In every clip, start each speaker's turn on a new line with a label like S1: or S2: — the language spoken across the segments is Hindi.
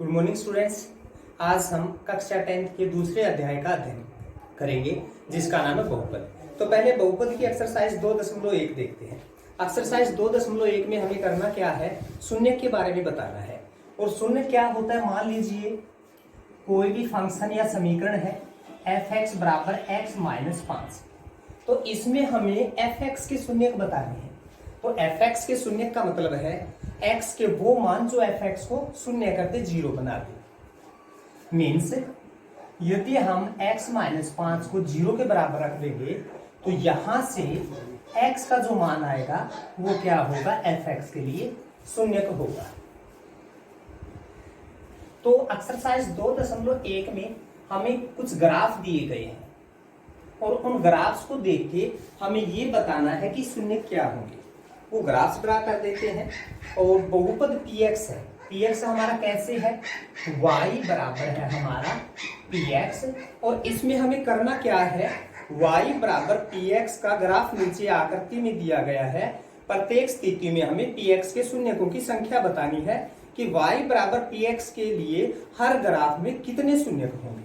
S1: Good morning students. आज हम कक्षा 10th के दूसरे अध्याय का अध्ययन करेंगे जिसका नाम है बहुपद। तो पहले बहुपद की एक्सरसाइज 2.1 देखते हैं। एक्सरसाइज 2.1 में हमें करना क्या है, शून्य के बारे में बताना है। और शून्य क्या होता है, मान लीजिए कोई भी फंक्शन या समीकरण है f(x) बराबर x माइनस 5। तो इसमें हमें f(x) के शून्य बताने हैं। तो f(x) के शून्य का मतलब है x के वो मान जो f(x) को शून्य करते 0 बना दे। मीन्स यदि हम x माइनस 5 को 0 के बराबर रख देंगे तो यहां से x का जो मान आएगा वो क्या होगा, f(x) के लिए शून्य होगा। तो एक्सरसाइज 2.1 में हमें कुछ ग्राफ दिए गए हैं और उन ग्राफ्स को देख के हमें ये बताना है कि शून्य क्या होंगे। वो ग्राफ्स ड्रा कर देते हैं। और बहुपद px है, px हमारा कैसे है, y बराबर है हमारा px। और इसमें हमें करना क्या है, y बराबर px का ग्राफ नीचे आकृति में दिया गया है। प्रत्येक स्थिति में हमें px के शून्यकों की संख्या बतानी है कि y बराबर px के लिए हर ग्राफ में कितने शून्यक होंगे।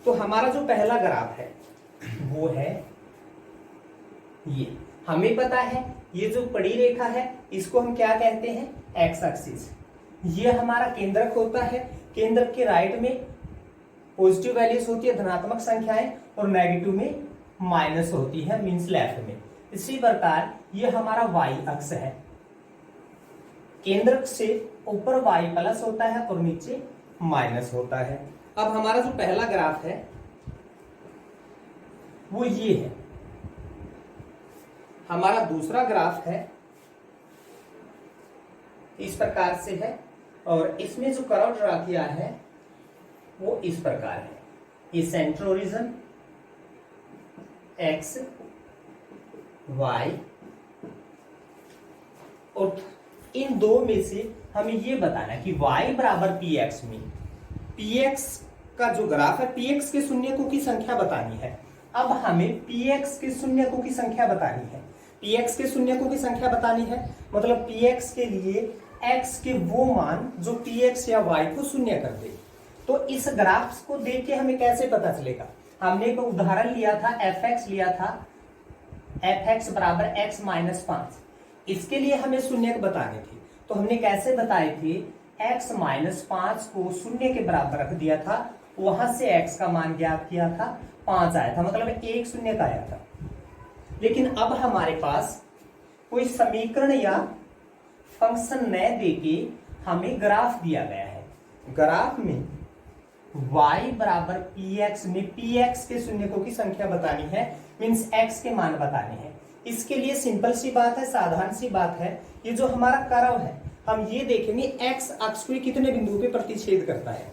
S1: तो हमारा जो पहला ग्राफ है वो है ये, हमें पता है ये जो बड़ी रेखा है इसको हम क्या कहते हैं, एक्स एक्सिस। ये हमारा केंद्रक होता है। केंद्रक के राइट में पॉजिटिव वैल्यूज होती है, धनात्मक संख्याएं, और नेगेटिव में माइनस होती है, मींस लेफ्ट में। इसी प्रकार ये हमारा वाई अक्ष है। केंद्रक से ऊपर वाई प्लस होता है और नीचे माइनस होता है। अब हमारा जो पहला ग्राफ है वो ये है। हमारा दूसरा ग्राफ है इस प्रकार से है और इसमें जो कर्व ड्रा किया है वो इस प्रकार है। ये सेंट्रल ओरिजिन एक्स वाई, और इन दो में से हमें ये बताना है कि y बराबर px में px का जो ग्राफ है, px के शून्यकों की संख्या बतानी है। अब हमें px के शून्यकों की संख्या बतानी है। px के शून्यकों की संख्या बतानी है मतलब px के लिए x के वो मान जो px या y को शून्य कर दे। तो इस ग्राफ को देख के हमें कैसे पता चलेगा, हमने एक उदाहरण लिया था, f(x) लिया था, f(x) बराबर x माइनस 5। इसके लिए हमें शून्यक बताने थे। तो हमने कैसे बताए थे, x माइनस 5 को शून्य के बराबर रख दिया था, वहां से x का मान ज्ञात किया था, 5 आया था, मतलब एक शून्य का आया था। लेकिन अब हमारे पास कोई समीकरण या फंक्शन न देके हमें ग्राफ दिया गया है। ग्राफ में y बराबर px में px के शून्यकों की संख्या बतानी है, मीन्स x के मान बताने हैं। इसके लिए सिंपल सी बात है, साधारण सी बात है। ये जो हमारा कर्व है हम ये देखेंगे x अक्ष को कितने बिंदुओं पे प्रतिच्छेद करता है।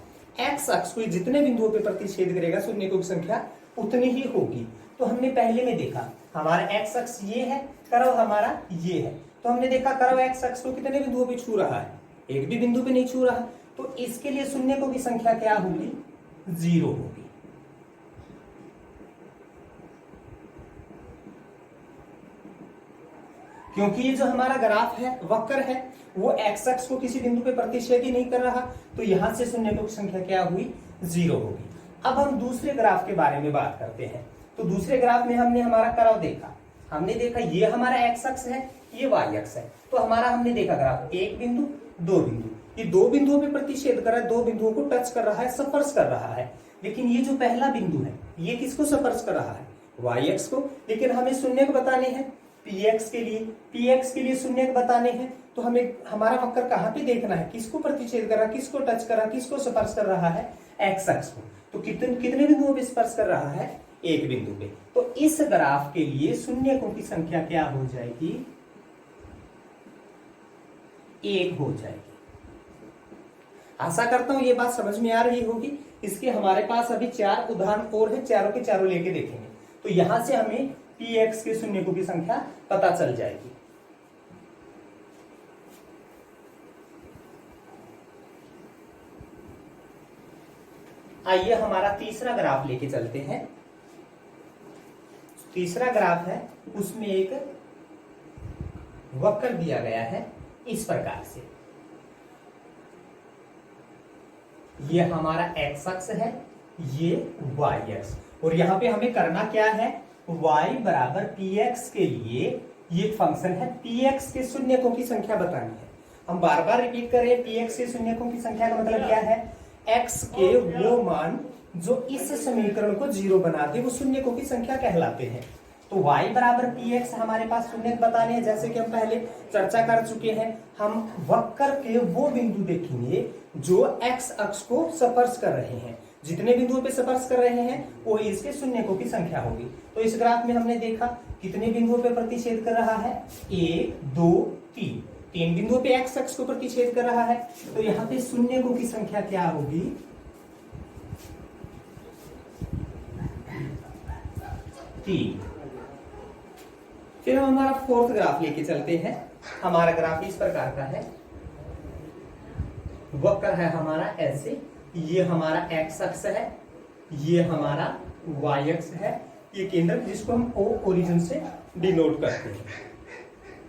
S1: x अक्ष को जितने बिंदुओं पे प्रतिच्छेद करेगा शून्यकों की संख्या उतनी ही होगी। तो हमने पहले में देखा हमारा x अक्ष ये है, कर्व हमारा ये है। तो हमने देखा कर्व x अक्ष को कितने बिंदुओं पे छू रहा है, एक भी बिंदु पे नहीं छू रहा। तो इसके लिए शून्यकों की संख्या क्या होगी, 0 होगी। क्योंकि ये जो हमारा ग्राफ है वक्र है वो x अक्ष को किसी बिंदु पे प्रतिच्छेद ही नहीं कर रहा, तो यहां से शून्यकों की संख्या क्या हुई, 0 होगी। अब हम दूसरे ग्राफ के बारे में बात करते हैं। तो दूसरे ग्राफ में हमने हमारा कर्व देखा, हमने देखा ये हमारा x अक्ष है, ये y अक्ष है। तो हमारा हमने देखा ग्राफ एक बिंदु दो बिंदु, ये दो बिंदुओं पे प्रतिच्छेद कर रहा है, दो बिंदुओं को टच कर रहा है, स्पर्श कर रहा है। लेकिन ये जो पहला बिंदु है ये किसको स्पर्श कर रहा है, y अक्ष को। लेकिन हमें शून्यक बताने हैं px के लिए शून्यक बताने हैं। तो हमें हमारा वक्र कहाँ पे देखना है, किसको प्रतिच्छेद कर रहा है, किसको टच कर रहा है, किसको स्पर्श कर रहा है, x अक्ष को। तो कितने बिंदुओं पे स्पर्श कर रहा है, एक बिंदु पे। तो इस ग्राफ के लिए शून्यकों की संख्या क्या हो जाएगी, 1 हो जाएगी। आशा करता हूं ये बात समझ में आ रही होगी। इसके हमारे पास अभी 4 उदाहरण और है, चारों के चारों लेके देखेंगे। तो यहां से हमें px के शून्यकों की संख्या पता चल जाएगी। आइए हमारा तीसरा ग्राफ लेके चलते हैं। तीसरा ग्राफ है उसमें एक वक्र दिया गया है इस प्रकार से। ये हमारा एक्स अक्ष है, ये वाई अक्ष। और यहाँ पे हमें करना क्या है, y बराबर पी एक्स के लिए ये फंक्शन है पी एक्स के शून्यकों की संख्या बतानी है। हम बार बार रिपीट करें, पी एक्स के शून्यकों की संख्या का मतलब क्या है, x के वो मान जो इस समीकरण को जीरो बना दे वो शून्यकों की संख्या कहलाते हैं। तो y बराबर पी एक्स हमारे पास शून्य बताने हैं, जैसे कि हम पहले चर्चा कर चुके हैं। हम वक्र के वो बिंदु देखेंगे जो x अक्ष को स्पर्श कर रहे हैं। जितने बिंदुओं पे स्पर्श कर रहे हैं वो इसके शून्यकों की संख्या होगी। तो इस ग्राफ में हमने देखा कितने बिंदुओं पे प्रतिच्छेद कर रहा है, 1 2 3, 3 बिंदुओं पे x अक्ष को प्रतिच्छेद कर रहा है। तो यहाँ पे शून्यकों की संख्या क्या होगी, 3। फिर हम हमारा फोर्थ ग्राफ लेके चलते हैं। हमारा ग्राफ इस प्रकार का है, वक्र है हमारा ऐसे, ये हमारा एक्स अक्ष है, ये हमारा वाई अक्ष है, ये केंद्र जिसको हम ओ ओरिजिन से डिनोट करते हैं।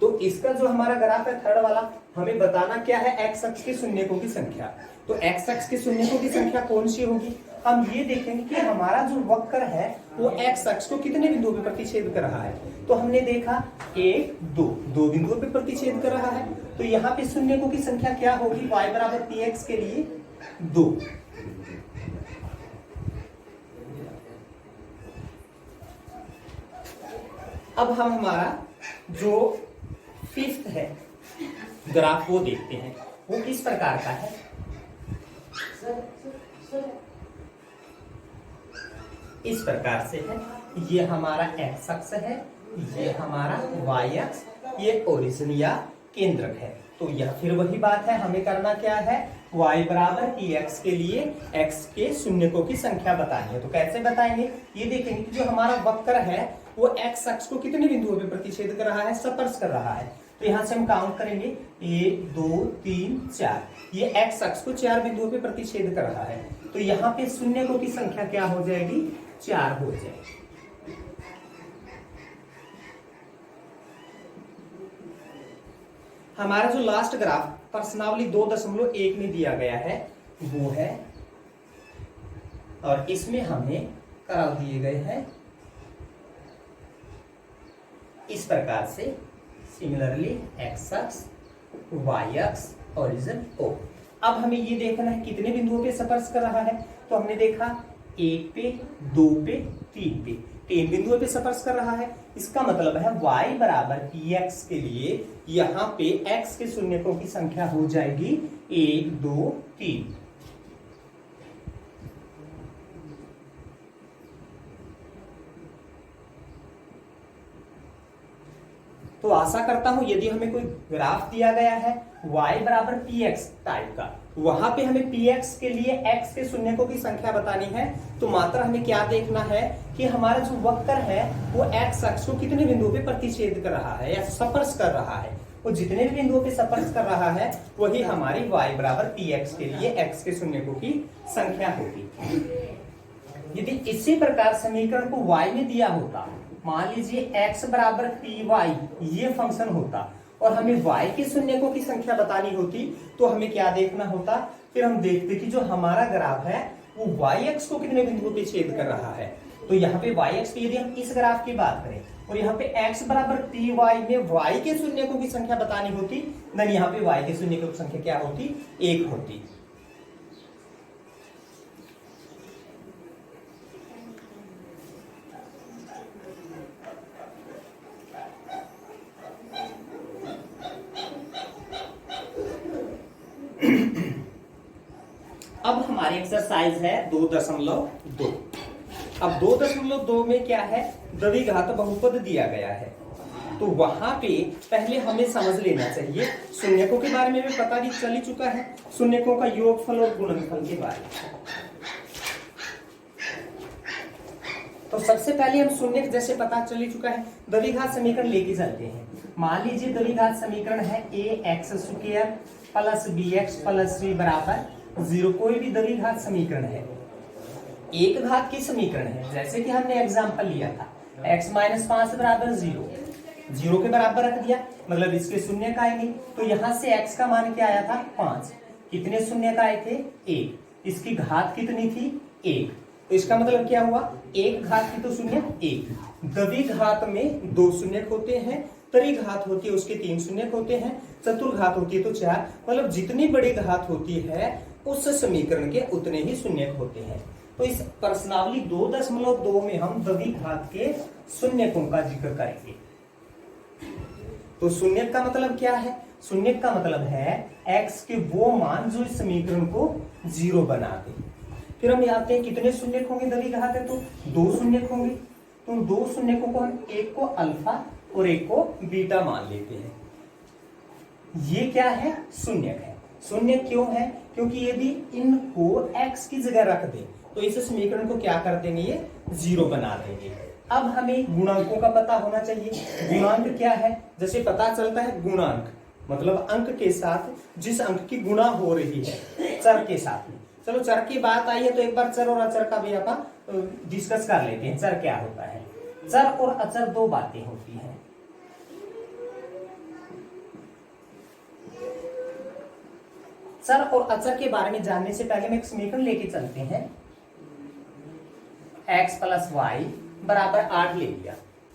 S1: तो इसका जो हमारा ग्राफ है थर्ड वाला, हमें बताना क्या है, एक्स अक्ष के शून्यकों की संख्या। तो एक्स अक्ष के शून्यकों की संख्या कौन सी होगी, हम ये देखेंगे कि हमारा जो वक्र है वो एक्स अक्ष को कितने बिंदुओं पे प्रतिच्छेद कर रहा है। तो हमने देखा 1 2, 2 बिंदुओं पे प्रतिच्छेद कर रहा है। तो यहाँ पे शून्यकों की संख्या क्या होगी, y बराबर पी एक्स के लिए 2। अब हम हमारा जो फिफ्थ है ग्राफ वो देखते हैं, वो किस प्रकार का है। इस प्रकार से है, ये हमारा एक्स अक्ष है, ये हमारा वाई अक्ष, ये ओरिजिन या केंद्रक है। तो यह फिर वही बात है, हमें करना क्या है, y बराबर पी एक्स के लिए x के शून्यकों की संख्या बतानी है। तो कैसे बताएंगे, ये देखेंगे कि जो हमारा वक्र है वो x अक्ष को कितने बिंदुओं पे प्रतिच्छेद कर रहा है, स्पर्श कर रहा है। तो यहाँ से हम काउंट करेंगे 1 2 3 4, ये x अक्ष को 4 बिंदुओं पे प्रतिच्छेद कर रहा है। तो यहाँ पे शून्यकों की संख्या क्या हो जाएगी, 4 हो जाएगी। हमारा जो लास्ट ग्राफ प्रश्नावली 2.1 में दिया गया है वो है, और इसमें हमें करार दिए गए हैं इस प्रकार से, सिमिलरली एक्स अक्ष, वाई अक्ष, ओरिजिन ओ। अब हमें ये देखना है कितने बिंदुओं पे स्पर्श कर रहा है। तो हमने देखा 1 पे 2 पे 3 पे, 3 बिंदुओं पे स्पर्श कर रहा है। इसका मतलब है y बराबर पी एक्स के लिए यहाँ पे x के शून्यकों की संख्या हो जाएगी 1 2 3। तो आशा करता हूं यदि हमें कोई ग्राफ दिया गया है y बराबर पी एक्स टाइप का, वहां पे हमें पी एक्स के लिए x के शून्यकों की संख्या बतानी है। तो मात्र हमें क्या देखना है कि हमारा जो वक्र है वो x अक्ष को कितने बिंदुओं पे प्रतिच्छेद कर रहा है या स्पर्श कर रहा है। वो जितने भी बिंदुओं पे स्पर्श कर रहा है वही हमारी y बराबर पी एक्स के लिए x के शून्यकों की संख्या होगी। यदि इसी प्रकार समीकरण को y में दिया होता, मान लीजिए x बराबर पी वाई ये फंक्शन होता और हमें y के शून्यकों की संख्या बतानी होती, तो हमें क्या देखना होता, फिर हम देखते कि जो हमारा ग्राफ है वो y अक्ष को कितने बिंदुओं पे छेद कर रहा है। तो यहाँ पे y अक्ष पे यदि हम इस ग्राफ की बात करें और यहाँ पे x बराबर पी वाई में y के शून्यकों की संख्या बतानी होती, देन यहाँ पे y के शून्यकों की संख्या क्या होती, 1 होती। अब हमारी एक्सरसाइज है 2.2। अब 2.2 में क्या है, द्विघात बहुपद दिया गया है। तो वहां पे पहले हमें समझ लेना चाहिए, शून्यकों के बारे में भी पता भी चल ही चुका है, शून्यकों का योगफल और गुणनफल के बारे में। तो सबसे पहले हम शून्यक जैसे पता चल ही चुका है, द्विघात समीकरण लेके चलते हैं। मान लीजिए द्विघात समीकरण है ax² plus bx plus c बराबर 0। कोई भी द्विघात समीकरण है, एक घात की समीकरण है, जैसे कि हमने एग्जांपल लिया था x - 5 बराबर 0, 0 के बराबर रख दिया, मतलब इसके शून्य का आएंगे। तो यहाँ से x का मान क्या आया था, 5। कितने शून्य का आए थे, 1। इसकी घात कितनी थी 1, तो इसका मतलब क्या हुआ, एक घात की तो शून्य 1, द्विघात में 2 शून्य होते हैं, त्रिघात होती है उसके 3 शून्य होते हैं, चतुर्घात होती है तो 4, मतलब जितनी बड़ी घात होती है उस समीकरण के उतने ही शून्य होते हैं। तो इस प्रश्नावली 2.2 में हम द्विघात के शून्यकों का जिक्र करेंगे। तो शून्य का मतलब क्या है, शून्य का मतलब है x के वो मान जो इस समीकरण को 0 बना दे। फिर हम आते हैं कितने शून्य होंगे द्विघात है, तो 2 शून्य होंगे, तो 2 शून्य को हम एक को अल्फा और एक को बीटा मान लेते हैं। ये क्या है, शून्य है। शून्य क्यों है, क्योंकि यदि इनको x की जगह रख दे तो इस समीकरण को क्या कर देंगे, ये 0 बना देंगे। अब हमें गुणांकों का पता होना चाहिए। गुणांक क्या है, जैसे पता चलता है गुणांक मतलब अंक के साथ जिस अंक की गुणा हो रही है चर के साथ में। चलो चर की बात आई है तो एक बार चर और अचर का भी आप डिस्कस कर लेते हैं। चर क्या होता है, चर और अचर दो बातें होती हैं। चर और अचर के बारे में जानने से पहले हम एक समीकरण लेके चलते हैं। x प्लस वाई बराबर 8 ले लिया,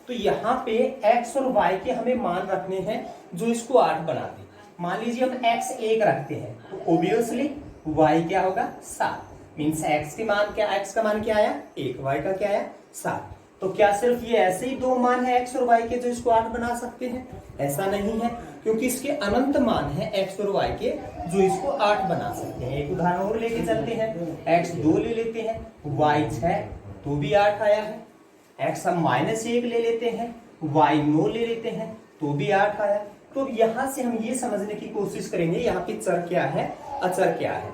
S1: तो यहाँ पे x और y के हमें मान रखने हैं जो इसको 8 बना दे। मान लीजिए हम x 1 रखते हैं तो ओब्वियसली y क्या होगा 7, मीन्स x के मान क्या, x का मान क्या आया 1, y का क्या आया 7। तो क्या सिर्फ ये ऐसे ही दो मान है x और y के जो इसको 8 बना सकते हैं, ऐसा नहीं है, क्योंकि इसके अनंत मान है x और y के जो इसको 8 बना सकते हैं। एक उदाहरण और लेके चलते हैं, x 2 ले लेते हैं, y 6 तो भी 8 आया है। x हम -1 ले लेते हैं, y 9 ले लेते हैं तो भी 8 आया। तो यहां से हम ये समझने की कोशिश करेंगे यहाँ पे चर क्या है अचर क्या है।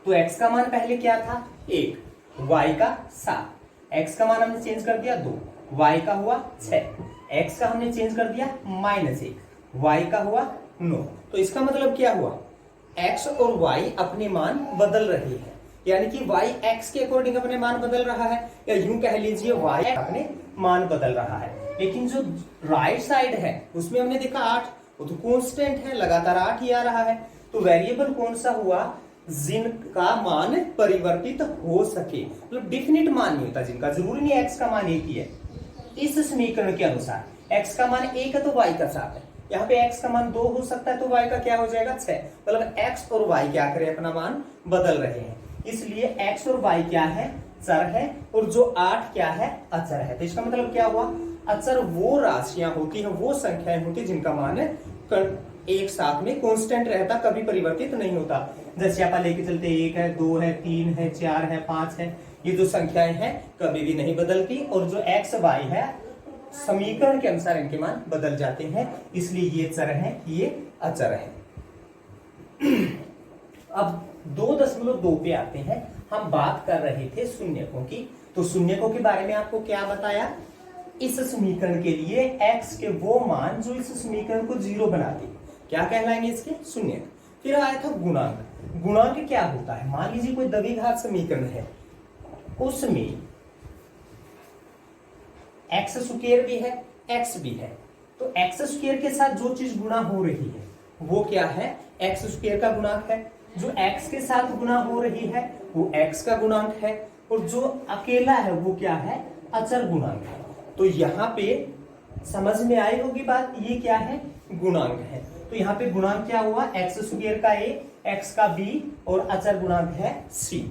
S1: तो x का मान पहले क्या था 1, y का 7, x का मान हमने चेंज कर दिया 2, y का हुआ 6, x का हमने चेंज कर दिया -1, y का हुआ 9। तो इसका मतलब क्या हुआ, x और y अपने मान बदल रहे हैं, यानी कि y x के अकॉर्डिंग अपने मान बदल रहा है, या यूं कह लीजिए y अपने मान बदल रहा है। लेकिन जो राइट साइड है उसमें हमने देखा 8, वो तो कांस्टेंट है, लगातार 8 ही आ रहा है। तो वेरिएबल कौन सा हुआ, जिनका मान परिवर्तित हो सके, मतलब डिफिनिट मान नहीं होता जिनका, जरूरी नहीं x का मान 1 ही है। इस समीकरण के अनुसार x का मान 1 है तो y का 7 है, यहाँ पे x का मान 2 हो सकता है तो y का क्या हो जाएगा 6, मतलब x और y क्या करें अपना मान बदल रहे हैं। इसलिए x और y क्या है चर है, और जो 8 क्या है अचर है। तो इसका मतलब क्या हुआ, अचर वो राशियां होती हैं, वो संख्याएं होती हैं जिनका मान एक साथ में कांस्टेंट रहता, कभी परिवर्तित नहीं होता। जैसे आप लेके चलते 1 है 2 है 3 है 4 है 5 है, ये जो संख्याएं हैं कभी भी नहीं बदलती, और जो x y है समीकरण के अनुसार इनके मान बदल जाते हैं, इसलिए ये चर है ये अचर है। अब 2.2 पे आते हैं। हम बात कर रहे थे शून्यकों की, तो शून्यकों के बारे में आपको क्या बताया, इस समीकरण के लिए x के वो मान जो इस समीकरण को 0 बनाते क्या कहलाएंगे, इसके शून्यक। फिर आया था गुणांक। गुणांक क्या होता है, मान लीजिए कोई द्विघात समीकरण है, उसमें एक्स स्क्वायर भी है एक्स भी है, तो एक्स स्क्वायर के साथ जो चीज गुणा हो रही है वो क्या है, एक्स स्क्वायर का गुणांक है। जो x के साथ गुणा हो रही है वो x का गुणांक है, और जो अकेला है वो क्या है, अचर गुणांक है। तो यहाँ पे समझ में आई होगी बात, ये क्या है गुणांक है। तो यहाँ पे गुणांक क्या हुआ, एक्स स्क्वायर का a, x का b और अचर गुणांक है c।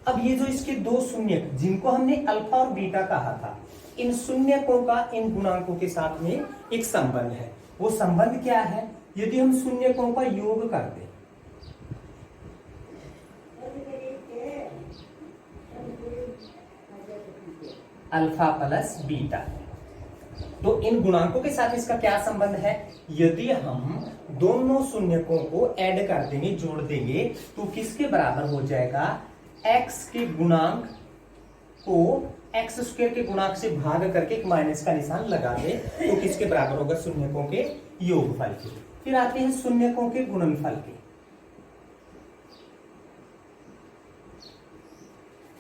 S1: अब ये जो इसके दो शून्यक जिनको हमने अल्फा और बीटा कहा था, इन शून्यकों का इन गुणांकों के साथ में एक संबंध है। वो संबंध क्या है, यदि हम शून्यकों का योग कर दें, अल्फा प्लस बीटा, तो इन गुणांकों के साथ इसका क्या संबंध है, यदि हम दोनों शून्यकों को ऐड कर देंगे जोड़ देंगे तो किसके बराबर हो जाएगा, x के गुणांक को एक्स स्क्वायर के गुणांक से भाग करके एक माइनस का निशान लगा दे तो किसके बराबर होगा, शून्यकों के योगफल के। फिर आते हैं शून्यकों के गुणनफल के,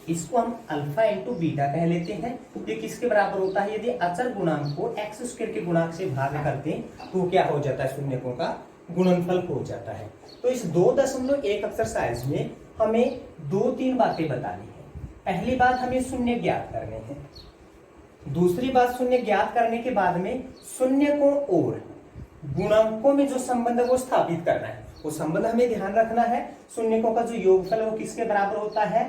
S1: इसको हम अल्फा इंटू बीटा कह लेते हैं। ये किसके बराबर होता है, यदि अचर गुणांक को एक्स स्क्वायर के गुणांक से भाग करते हैं तो क्या हो जाता है, शून्यकों का गुणनफल हो जाता है। तो इस 2.1 एक्सरसाइज में हमें 2-3 बातें बतानी है। पहली बात, हमें शून्य ज्ञात करने हैं। दूसरी बात, शून्य ज्ञात करने के बाद में शून्यकों और गुणांकों में जो संबंध है वो स्थापित करना है। वो संबंध हमें ध्यान रखना है, शून्यकों का जो योगफल है वो किसके बराबर होता है,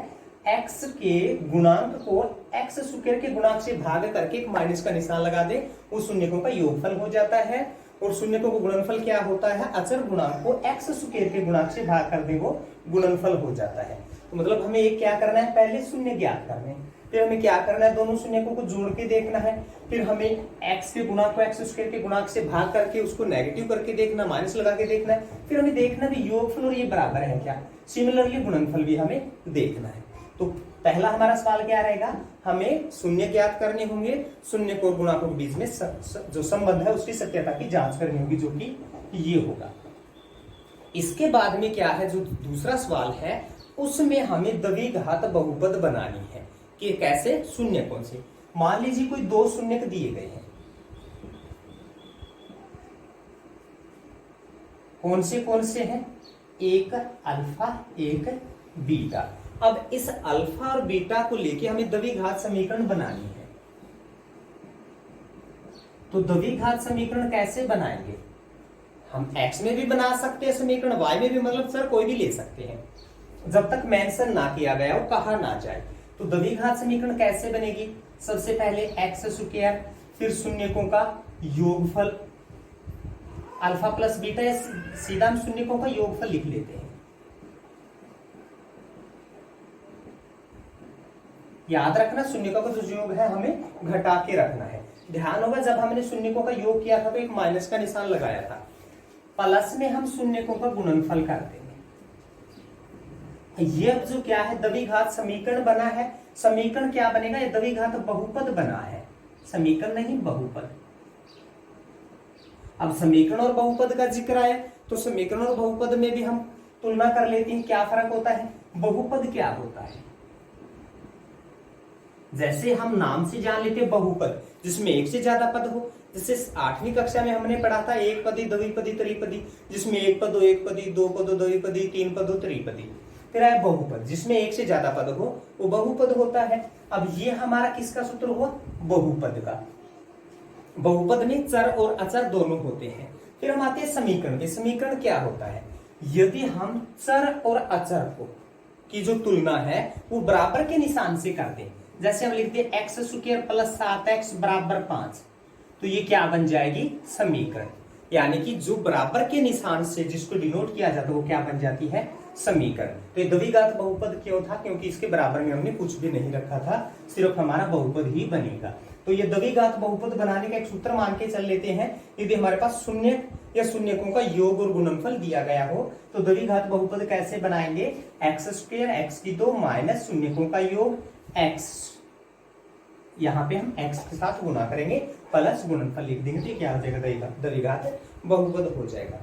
S1: x के गुणांक को x स्क्वायर के गुणांक से भाग करके एक माइनस का निशान लगा दे, उस शून्यकों का योगफल हो जाता है। और शून्यकों का गुणनफल क्या होता है, अचर गुणांक को x स्क्वायर के गुणांक से भाग कर दे, वो गुणनफल हो जाता है। तो मतलब हमें एक क्या करना है, पहले शून्य ज्ञात करने, फिर हमें क्या करना है, दोनों शून्यकों को जोड़ के देखना है, फिर हमें x के गुणांक को x स्क्वायर के गुणांक से भाग करके उसको नेगेटिव करके देखना, माइनस लगा के देखना है, फिर हमें देखना भी योगफल और ये बराबर है क्या, सिमिलरली गुणनफल भी हमें देखना है। तो पहला हमारा सवाल क्या रहेगा, हमें शून्य ज्ञात करने होंगे, शून्य को गुणांकों के बीच में जो संबंध है उसकी सत्यता की जांच करनी होगी, जो कि ये होगा। इसके बाद में क्या है, जो दूसरा सवाल है उसमें हमें द्विघात बहुपद बनानी है। कि कैसे, शून्य कौन से, मान लीजिए कोई 2 शून्य दिए गए हैं, कौन से हैं, एक अल्फा एक बीटा। अब इस अल्फा और बीटा को लेके हमें द्विघात समीकरण बनानी है। तो द्विघात समीकरण कैसे बनाएंगे, हम x में भी बना सकते हैं समीकरण, y में भी, मतलब सर कोई भी ले सकते हैं, जब तक मेंशन ना किया गया हो, कहा ना जाए। तो द्विघात समीकरण कैसे बनेगी, सबसे पहले x स्क्वायर, फिर शून्यकों का योगफल अल्फा प्लस बीटा, सीधा हम शून्यकों का योगफल लिख लेते हैं। याद रखना शून्यकों का जो योग है हमें घटा के रखना है। ध्यान होगा जब हमने शून्यकों का योग किया था तो एक माइनस का निशान लगाया था, प्लस में हम शून्यकों का गुणनफल कर देंगे। ये अब जो क्या है, द्विघात समीकरण बना है। समीकरण क्या बनेगा, ये द्विघात बहुपद बना है, समीकरण नहीं बहुपद। अब समीकरण और बहुपद का जिक्र आया तो समीकरण और बहुपद में भी हम तुलना कर लेते हैं, क्या फर्क होता है, बहुपद क्या होता है। जैसे हम नाम से जान लेते हैं बहुपद, जिसमें एक से ज्यादा पद हो, जैसे 8वीं कक्षा में हमने पढ़ा था एक पदी द्विपदी त्रिपदी, जिसमें एक पद हो एक पदी, दो पद हो द्विपदी, तीन पद हो त्रिपदी। फिर है बहुपद, जिसमें एक से ज्यादा पद हो वो बहुपद होता है। अब ये हमारा किसका सूत्र हुआ, बहुपद का। बहुपद में चर और अचर दोनों होते हैं। फिर हम आते हैं समीकरण के। समीकरण क्या होता है, यदि हम चर और अचर को की जो तुलना है वो बराबर के निशान से कर दें, जैसे हम लिखते हैं एक्स स्क्वायर प्लस 7x बराबर 5, तो ये क्या बन जाएगी, समीकरण। यानी कि जो बराबर के निशान से जिसको डिनोट किया जाता है वो क्या बन जाती है, समीकरण। तो ये द्विघात बहुपद क्यों था, क्योंकि इसके बराबर में हमने कुछ भी नहीं रखा था, सिर्फ हमारा बहुपद ही बनेगा। तो ये द्विघात बहुपद बनाने का एक सूत्र मान के चल लेते हैं, यदि हमारे पास शून्य या शून्यकों का योग और गुणनफल दिया गया हो तो द्विघात बहुपद कैसे बनाएंगे, एक्स स्क्वायर एक्स की 2 माइनस शून्यकों का योग x, यहाँ पे हम x के साथ गुणा करेंगे प्लस गुणनफल लिख देंगे, तो क्या हो जाएगा, द्विघात बहुपद हो जाएगा।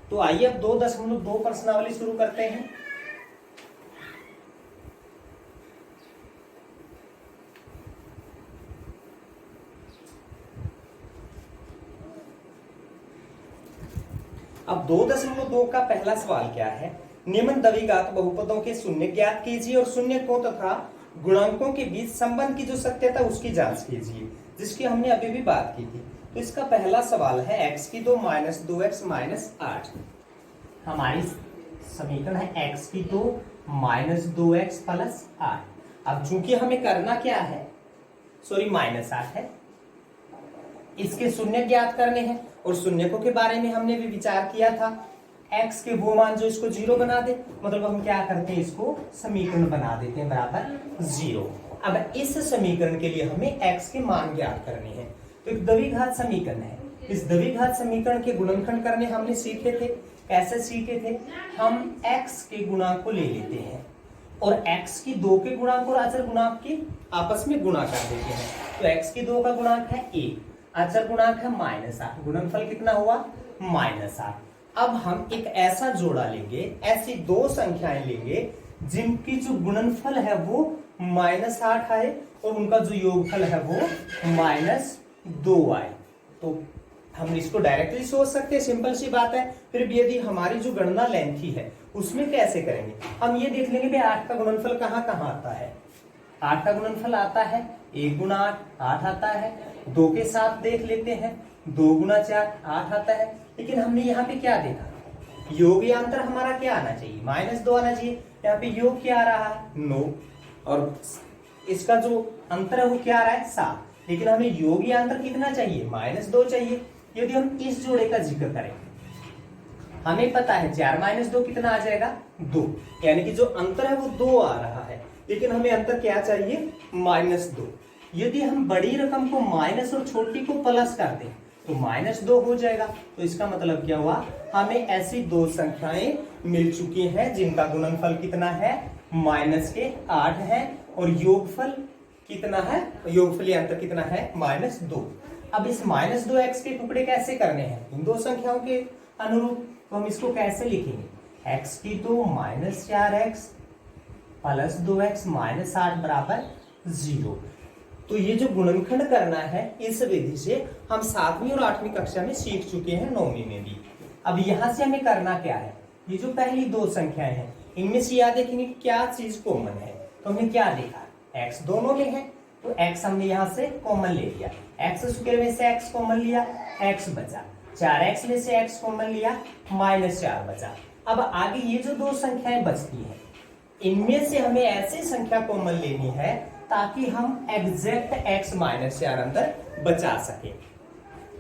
S1: तो आइए अब 2.2 प्रश्नावली शुरू करते हैं। अब 2.2 का पहला सवाल क्या है, निम्न द्विघात बहुपदों के शून्य ज्ञात कीजिए और शून्यकों तथा गुणांकों के बीच संबंध की जो सत्यता उसकी जांच कीजिए, जिसकी हमने अभी भी बात की थी। तो इसका पहला सवाल है x की 2 माइनस 2x माइनस 8। हमारी समीकरण है x की 2 माइनस 2x प्लस 8। अब चूंकि हमें करना क्या है, सॉरी माइनस 8 है, इसके शून्य ज्ञात करने हैं और शून्यकों के बारे में हमने भी विचार किया था, x के वो मान जो इसको 0 बना दे, मतलब हम क्या करते हैं, इसको समीकरण बना देते हैं बराबर 0। अब इस समीकरण के लिए हमें x के मान ज्ञात करने हैं। तो एक द्विघात समीकरण है, इस द्विघात समीकरण के गुणनखंड करने हमने सीखे थे। कैसे सीखे थे, हम x के गुणांक को ले लेते हैं और x की 2 के गुणांक और अचर गुणांक की आपस में गुणा कर देते हैं। तो x की 2 का गुणांक है 1, अचर गुणांक है -8, गुणनफल कितना हुआ, -8। अब हम एक ऐसा जोड़ा लेंगे, ऐसी 2 संख्याएं लेंगे जिनकी जो गुणनफल है वो -8 आए और उनका जो योगफल है वो -2 आए। तो हम इसको डायरेक्टली सोच सकते हैं, सिंपल सी बात है। फिर भी यदि हमारी जो गणना लेंथी है उसमें कैसे करेंगे, हम ये देख लेंगे 8 का गुणनफल कहाँ कहाँ आता है। 8 का गुणनफल आता है 1 गुना 8 आता है। 2 के साथ देख लेते हैं 2 गुना 4 8 आता है। लेकिन हमने यहाँ पे क्या देखा, योग या अंतर हमारा क्या आना चाहिए, -2 आना चाहिए। यहाँ पे योग क्या आ रहा है 9 और इसका जो अंतर है वो क्या आ रहा है 7। लेकिन हमें योग या अंतर कितना चाहिए, -2 चाहिए। यदि हम इस जोड़े का जिक्र करें, हमें पता है 4 - 2 कितना आ जाएगा 2, यानी कि जो अंतर है वो 2 आ रहा है। लेकिन हमें अंतर क्या चाहिए -2। यदि हम बड़ी रकम को माइनस और छोटी को प्लस कर दें तो -2 हो जाएगा। तो इसका मतलब क्या हुआ, हमें ऐसी दो संख्याएं मिल चुकी हैं जिनका गुणनफल कितना है -8 है और योगफल कितना है, योगफल या अंतर कितना है -2। अब इस -2x के टुकड़े कैसे करने हैं इन दो संख्याओं के अनुरूप, तो हम इसको कैसे लिखेंगे, x की तो -4x प्लस 2x -8 बराबर 0। तो ये जो गुणनखंड करना है इस विधि से हम 7वीं और 8वीं कक्षा में सीख चुके हैं, 9वीं में भी। अब यहां से हमें करना क्या है, ये जो पहली दो संख्याएं हैं इनमें से याद देखेंगे क्या चीज कॉमन है। तो हमने क्या देखा, x दोनों में है तो x हमने यहां से कॉमन ले लिया, x स्क्वायर में से x कॉमन लिया, x बचा। 4x में से x कॉमन लिया, -4 बचा। अब आगे ये जो दो संख्याएं बचती हैं इनमें से हमें ऐसी संख्या कॉमन लेनी है ताकि हम एग्जैक्ट x -4 अंतर बचा सके।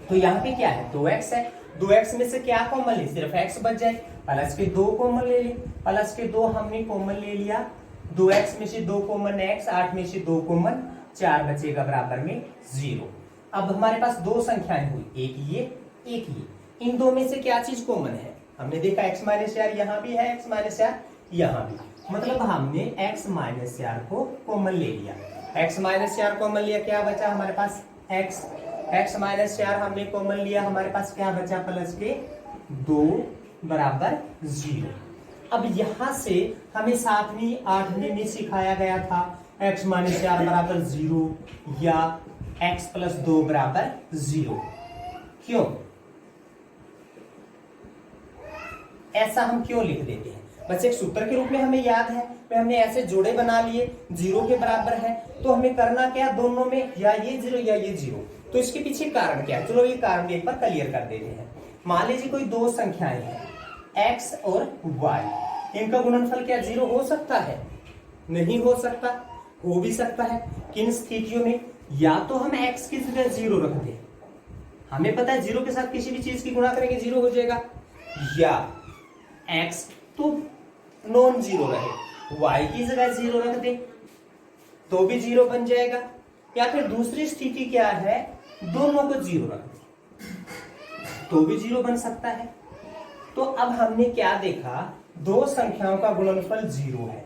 S1: तो यहाँ पे क्या है 2x है, 2x में से क्या कॉमन ले, सिर्फ x बच जाए, प्लस के 2 कॉमन ले लिए, प्लस के 2 हमने कॉमन ले लिया, 2x में से 2 कॉमन x, 8 में से 2 कॉमन 4 बचेगा बराबर में 0। अब हमारे पास दो संख्याएं हुई, एक ये एक ये, इन दो में से क्या चीज कॉमन है, हमने देखा x -4 यहाँ भी है, x -4 यहाँ भी, मतलब हमने x -4 को कॉमन ले लिया, x -4 कॉमन लिया, क्या बचा हमारे पास x -4 हमने कॉमन लिया, हमारे पास क्या बचा प्लस के 2 बराबर 0। अब यहां से हमें 7वीं 8वीं में सिखाया गया था x -4 बराबर 0 या x + 2 बराबर 0। क्यों ऐसा हम क्यों लिख देते हैं, बस एक सूत्र के रूप में हमें याद है, हमने ऐसे जोड़े बना लिए 0 के बराबर है, तो हमें करना क्या, दोनों में या ये 0 या ये 0। तो इसके पीछे कारण क्या है, चलो ये कारण भी एक बार क्लियर कर देते हैं। मान लीजिए कोई दो संख्याएं हैं x और y, इनका गुणनफल क्या 0 हो सकता है, नहीं हो सकता, हो भी सकता है। किन स्थितियों में, या तो हम x की जगह 0 रख दें, हमें पता है 0 के साथ किसी भी चीज की गुणा करेंगे 0 हो जाएगा, या x तो नॉन 0 रहे, y की जगह 0 रख दे तो भी 0 बन जाएगा, या फिर दूसरी स्थिति क्या है, दोनों को 0 रख दे तो भी 0 बन सकता है। तो अब हमने क्या देखा, दो संख्याओं का गुणनफल 0 है,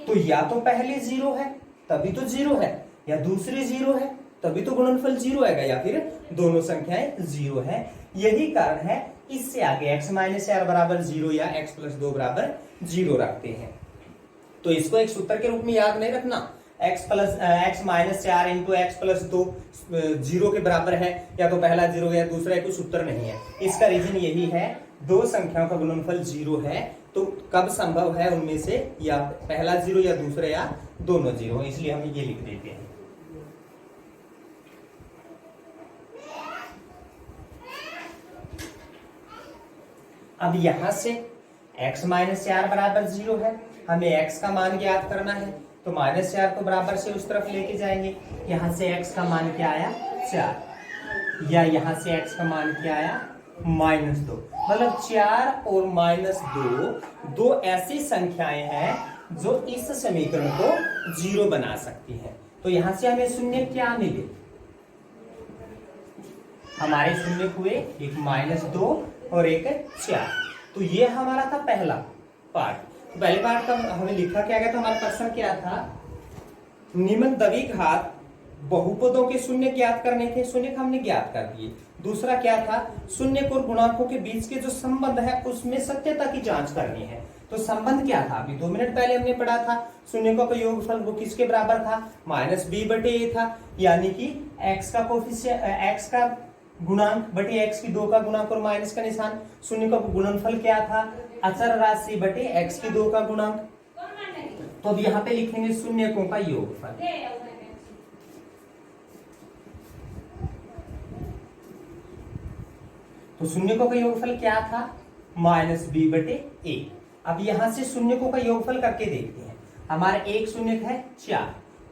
S1: तो या तो पहले 0 है तभी तो 0 है, या दूसरी 0 है तभी तो गुणनफल 0 आएगा, या फिर दोनों संख्याएं 0 है। यही कारण है इससे आगे x -4 बराबर 0 या x + 2 बराबर 0 रखते हैं। तो इसको एक सूत्र के रूप में याद नहीं रखना, x -4 इंटू x + 2 0 के बराबर है, या तो पहला 0 या दूसरा, कोई सूत्र नहीं है। इसका रीजन यही है, दो संख्याओं का गुणनफल 0 है, तो कब संभव है उनमें से या पहला 0 या दूसरा या दोनों 0, इसलिए हम ये लिख देते हैं। अब यहां से x -4 बराबर 0 है, हमें x का मान ज्ञात करना है, तो -4 को बराबर से उस तरफ लेके जाएंगे, यहां से x का मान क्या आया 4, या यहां से x का मान क्या आया -2, मतलब 4 और -2 दो ऐसी संख्याएं हैं जो इस समीकरण को 0 बना सकती हैं। तो यहां से हमें शून्य क्या मिले, हमारे शून्य हुए एक -2 और एक 4। तो ये हमारा था पहला पार्ट। पहले पार्ट का हमें लिखा क्या गया था, हमारा प्रश्न क्या था, निम्न द्विघात बहुपदों के शून्य ज्ञात करने थे, शून्य हमने ज्ञात कर दिए। दूसरा क्या था, शून्य और गुणांकों के बीच के जो संबंध है उसमें सत्यता की जांच करनी है। तो संबंध क्या था, अभी 2 मिनट पहले हमने पढ़ा था, शून्य का योगफल वो किसके बराबर था, -b/a था, यानी कि x का कोफिशिएंट, x का गुणांक बटे एक्स की 2 का गुणांक और माइनस का निशान। शून्य का गुणनफल क्या था, अचर राशि बटे एक्स की 2 का गुणांक। तो अब यहाँ पे लिखेंगे शून्यकों का योगफल। तो शून्यकों का योगफल क्या था, माइनस बी बटे ए। अब यहां से शून्यकों का योगफल करके देखते हैं। हमारा एक शून्यक है 4,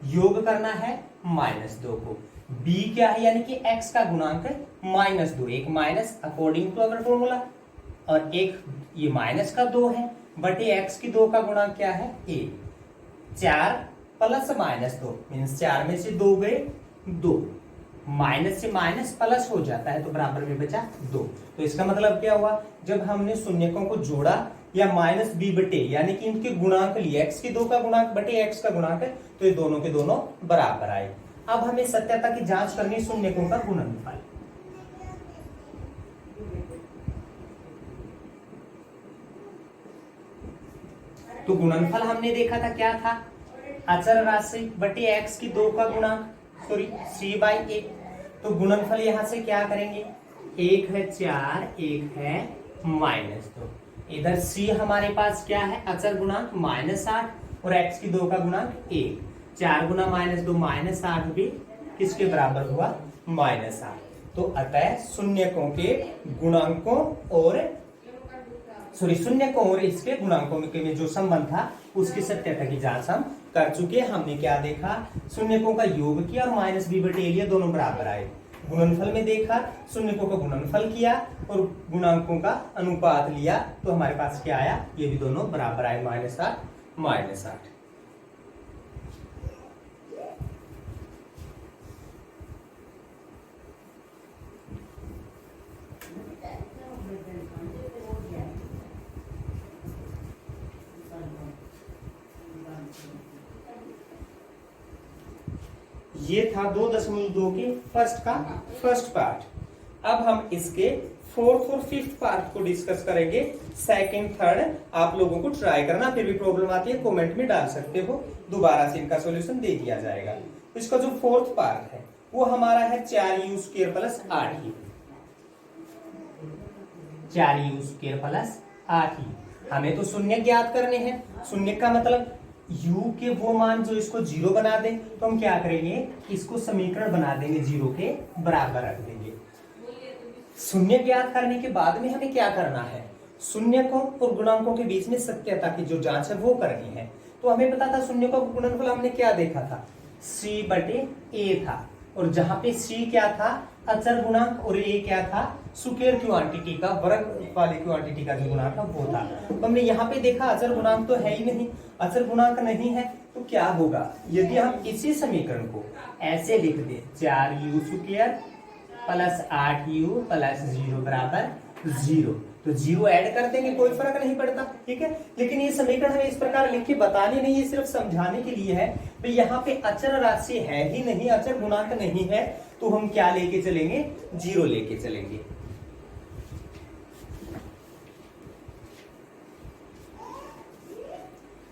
S1: योग करना है -2 को। b क्या है, यानी कि x का गुणांक है -2, एक minus according to our formula, और एक ये माइनस का 2 है बटे x की 2 का गुणांक क्या है a। 4 प्लस -2 मीन्स 4 में से 2 गए 2, माइनस से माइनस प्लस हो जाता है तो बराबर में बचा 2। तो इसका मतलब क्या हुआ, जब हमने शून्यकों को जोड़ा या माइनस बी बटे यानी कि इनके गुणांक लिए, x की 2 का गुणांक बटे x का गुणांक है, तो ये दोनों के दोनों बराबर आए। अब हमें सत्यता की जांच करनी शून्यकों का गुणनफल। तो गुणनफल हमने देखा था क्या था, अचर राशि बटे x की 2 का गुणांक, सॉरी c/a। तो गुणनफल यहां से क्या करेंगे, एक है 4, एक है -2। इधर c हमारे पास क्या है, अचर गुणांक -8 और x की 2 का गुणांक 1। 4 गुना -2 -8 भी किसके बराबर हुआ, -8। तो अतः शून्यकों के गुणांकों और शून्यकों और इसके गुणांकों में जो संबंध था उसकी सत्यता की जांच हम कर चुके। हमने क्या देखा, शून्यकों का योग किया और माइनस बी बटे ए लिया, दोनों बराबर आए। गुणनफल में देखा, शून्यकों का गुणनफल किया और गुणांकों का अनुपात लिया, तो हमारे पास क्या आया, ये भी दोनों बराबर आए, -8 -8। ये था 2.2 के फर्स्ट पार्ट। अब हम इसके 4th और 5th पार्ट को डिस्कस करेंगे। सेकंड थर्ड आप लोगों को ट्राई करना, फिर भी प्रॉब्लम आती है कमेंट में डाल सकते हो, दोबारा से इनका सॉल्यूशन दे दिया जाएगा। तो इसका जो 4th पार्ट है वो हमारा है 4u² plus 8u। 4u² plus 8u। हमें तो शून्य ज्ञात करने हैं। शून्य का मतलब u के वो मान जो इसको 0 बना दें, तो हम क्या करेंगे, इसको समीकरण बना देंगे, 0 के बराबर रख देंगे। शून्य ज्ञात करने के बाद में हमें क्या करना है, शून्यकों और गुणांकों के बीच में सत्यता की जो जांच है वो करनी है। तो हमें पता था शून्यकों का गुणनफल हमने क्या देखा था, c बटे a था, और जहां पे c क्या था, अचर गुणांक, और a क्या था, स्क्वायर क्वांटिटी का, वर्ग वाली क्वांटिटी का जो गुणांक था वो था। तो हमने यहाँ पे देखा अचर गुणांक तो है ही नहीं, अचर गुणांक नहीं है, तो क्या होगा, यदि हम इसी समीकरण को ऐसे लिख दे, 4u² प्लस 8u प्लस 0 बराबर 0, तो 0 ऐड कर देंगे, कोई फर्क नहीं पड़ता, ठीक है। लेकिन ये समीकरण हमें इस प्रकार लिख के बताने नहीं, ये सिर्फ समझाने के लिए है। तो यहाँ पे अचर राशि है ही नहीं, अचर गुणांक नहीं है, तो हम क्या लेके चलेंगे, 0 लेके चलेंगे।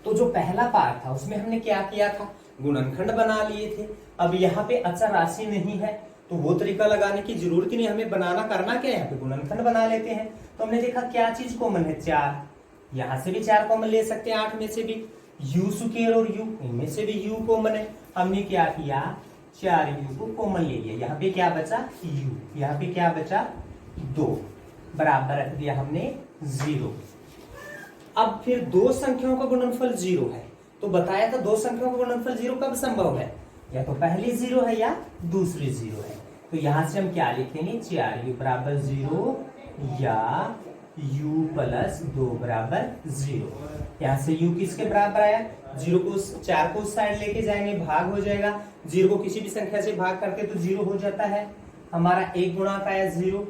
S1: तो जो पहला पार्ट था उसमें हमने क्या किया था, गुणनखंड बना लिए थे। अब यहाँ पे अचर राशि नहीं है तो वो तरीका लगाने की जरूरत ही नहीं, हमें बनाना करना क्या है, यहाँ पे गुणनखंड बना लेते हैं। तो हमने देखा क्या चीज कॉमन है, 4, यहाँ से भी 4 कॉमन ले सकते हैं, 8 में से भी, u² और u, इनमें से भी u कॉमन है। हमने क्या किया, 4u को कॉमन ले लिया, यहाँ पे क्या बचा u, यहाँ पे क्या बचा 2, बराबर रख दिया हमने 0। अब फिर दो संख्याओं का गुणनफल 0 है, तो बताया था दो संख्याओं का गुणनफल 0 कब संभव है, या तो पहली 0 है या दूसरी 0 है। तो यहां से हम क्या लिखेंगे, 4u बराबर 0 या u प्लस 2 बराबर 0। यहाँ से u किसके बराबर आया, 0 को 4 को उस साइड लेके जाएंगे, भाग हो जाएगा, 0 को किसी भी संख्या से भाग करके तो 0 हो जाता है। हमारा एक गुणांक आया 0,